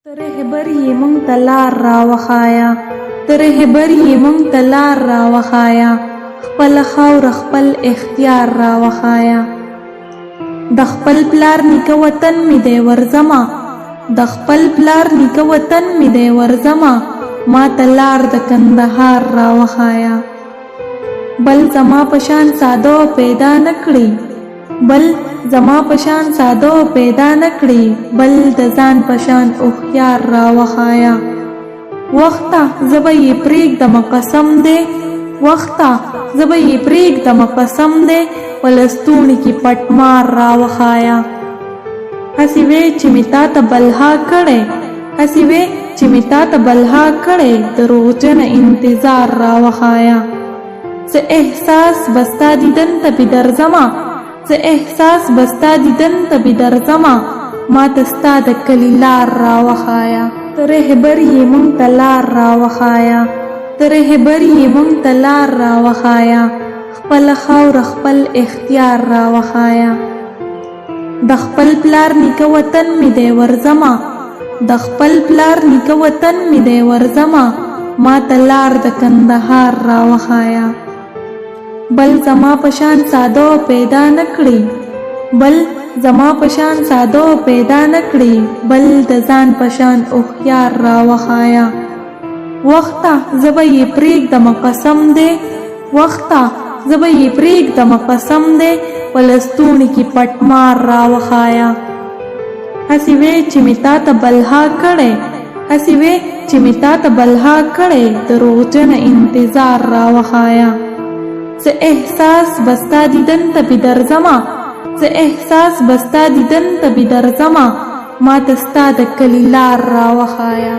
ته رهبر یې مونږ ته لار راوښایه، ته رهبر یې مونږ ته لار راوښایه، خپله خاوره خپل اختیار راوښایه. د خپل پلار نیکه وطن مې دی ورځمه، د خپل پلار نیکه وطن مې دی ورځمه، ما ته لار د کندهار راوښایه. بل زما په شان ساده پیدا نه کړي، بل زما پشان ساده پیدا نکړي، بل د ځان پشان هوښیار راوښایه. وخته زه به یې پرېږدمه قسم دی، وخته زه به یې پرېږدمه قسم دی، په لستوڼي کې پټ مار راوښایه. هسې وې چې مې تا ته بلها کړی، هسې وې چې مې تا ته بلها کړی، دروغجنه انتظار راوښایه. څه احساس به ستا دیدن ته پې درځمه، څه احساس به ستا دیدن ته پې درځمه، ما ته ستا د کلي لار راوښایه. ته رهبر یې مونږ ته لار راوښایه، ته رهبر یې مونږ ته لار راوښایه، خپله خاوره خپل اختیار راوښایه. د خپل پلار نیکه وطن مې دی ورځمه، د خپل پلار نیکه وطن مې دی ورځمه، ما ته لار د کندهار راوښایه. بل زما پشان ساده پیدا نکړي، بل زما پشان ساده پیدا نکړي، بل د ځان پشان هوښیار راوښایه. وخته زه به یې پرېږدمه قسم دی، وخته زه به یې پرېږدمه قسم دی، په لستوڼي کې پټ مار راوښایه. هسې وې چې مې تا ته بلها کړی، هسې وې چې مې تا ته بلها کړی، دروغجنه انتظار راوښایه. څه احساس به ستا دیدن ته پې درځمه، څه احساس به ستا دیدن ته پې درځمه، ما ته ستا د کلي لار راوښایه.